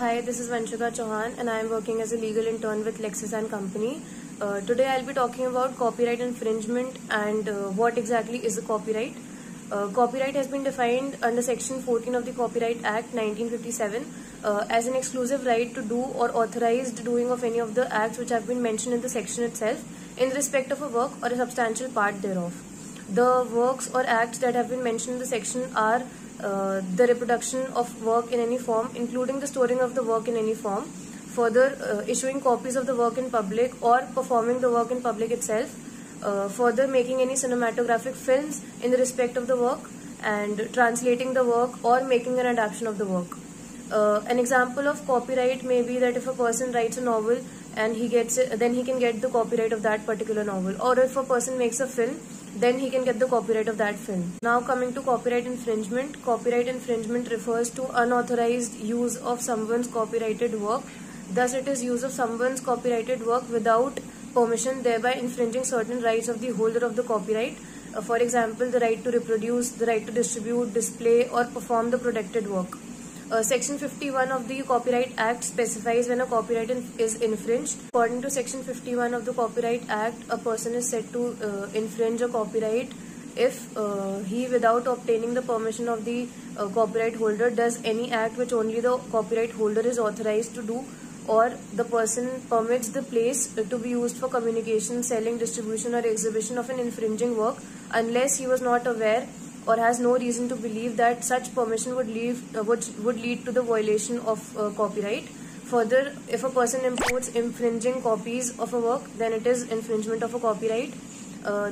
Hi, this is Vanshika Chauhan and I am working as a legal intern with Lexis & Company. Today I'll be talking about copyright infringement and what exactly is a copyright. Copyright has been defined under Section 14 of the Copyright Act 1957 as an exclusive right to do or authorized doing of any of the acts which have been mentioned in the section itself in respect of a work or a substantial part thereof. The works or acts that have been mentioned in the section are the reproduction of work in any form, including the storing of the work in any form, further issuing copies of the work in public or performing the work in public itself, further making any cinematographic films in the respect of the work, and translating the work or making an adaptation of the work. An example of copyright may be that if a person writes a novel and he gets it, then he can get the copyright of that particular novel, or if a person makes a film, then he can get the copyright of that film. Now coming to copyright infringement refers to unauthorized use of someone's copyrighted work. Thus it is use of someone's copyrighted work without permission, thereby infringing certain rights of the holder of the copyright. For example, the right to reproduce, the right to distribute, display or perform the protected work. Section 51 of the Copyright Act specifies when a copyright is infringed. According to Section 51 of the Copyright Act, a person is said to infringe a copyright if he, without obtaining the permission of the copyright holder, does any act which only the copyright holder is authorized to do, or the person permits the place to be used for communication, selling, distribution or exhibition of an infringing work unless he was not aware or has no reason to believe that such permission would lead to the violation of copyright. Further, if a person imports infringing copies of a work, then it is infringement of a copyright.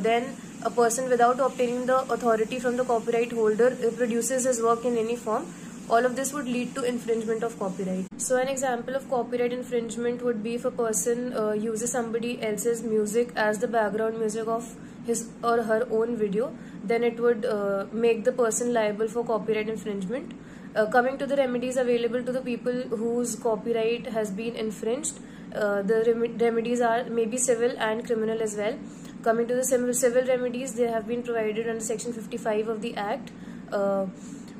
Then a person, without obtaining the authority from the copyright holder, produces his work in any form. All of this would lead to infringement of copyright. So an example of copyright infringement would be if a person uses somebody else's music as the background music of his or her own video, then it would make the person liable for copyright infringement. Coming to the remedies available to the people whose copyright has been infringed, the remedies are maybe civil and criminal as well. Coming to the civil remedies, they have been provided under Section 55 of the Act.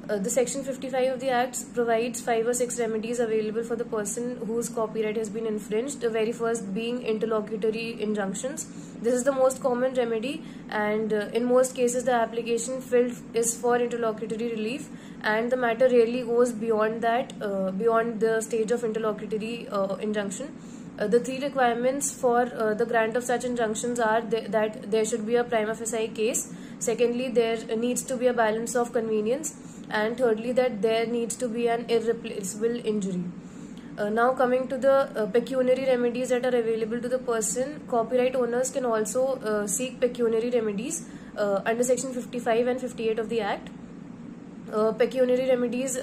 The Section 55 of the Act provides 5 or 6 remedies available for the person whose copyright has been infringed. The very first being interlocutory injunctions. This is the most common remedy, and in most cases the application filled is for interlocutory relief, and the matter rarely goes beyond that, beyond the stage of interlocutory injunction. The 3 requirements for the grant of such injunctions are that there should be a prima facie case. Secondly, there needs to be a balance of convenience. And thirdly, that there needs to be an irreplaceable injury. Now coming to the pecuniary remedies that are available to the person, copyright owners can also seek pecuniary remedies under Section 55 and 58 of the Act. Pecuniary remedies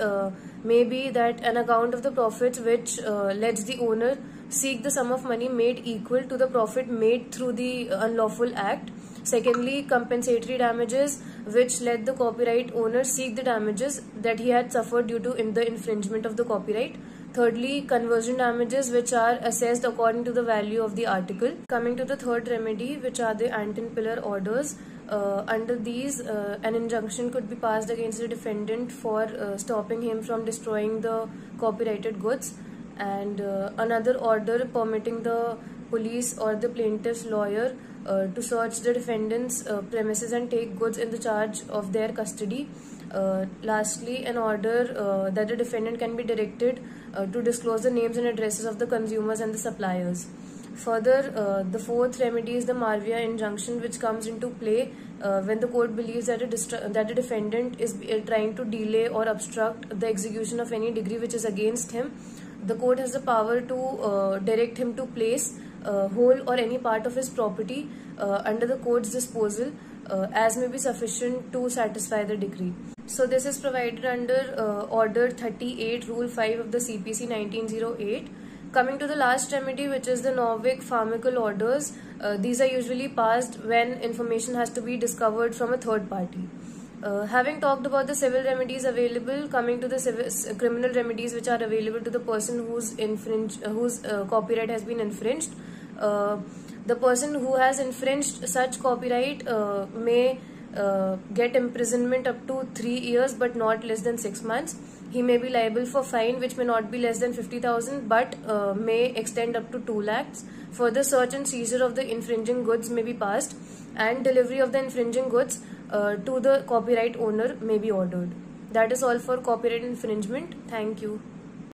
may be that an account of the profits which lets the owner seek the sum of money made equal to the profit made through the unlawful act. Secondly, compensatory damages which let the copyright owner seek the damages that he had suffered due to the infringement of the copyright. Thirdly, conversion damages which are assessed according to the value of the article. Coming to the third remedy, which are the ante and pillar orders. Under these, an injunction could be passed against the defendant for stopping him from destroying the copyrighted goods, and another order permitting the police or the plaintiff's lawyer to search the defendant's premises and take goods in the charge of their custody. Lastly, an order that the defendant can be directed to disclose the names and addresses of the consumers and the suppliers. Further, the fourth remedy is the Marvia injunction, which comes into play when the court believes that the defendant is trying to delay or obstruct the execution of any decree which is against him. The court has the power to direct him to place whole or any part of his property under the court's disposal as may be sufficient to satisfy the decree. So this is provided under Order 38, Rule 5 of the CPC 1908. Coming to the last remedy, which is the Norwich Pharmacal Orders, these are usually passed when information has to be discovered from a third party. Having talked about the civil remedies available, coming to the criminal remedies which are available to the person whose copyright has been infringed. The person who has infringed such copyright may get imprisonment up to 3 years but not less than 6 months. He may be liable for fine which may not be less than 50,000 but may extend up to 2 lakhs. Further, search and seizure of the infringing goods may be passed, and delivery of the infringing goods to the copyright owner may be ordered. That is all for copyright infringement. Thank you.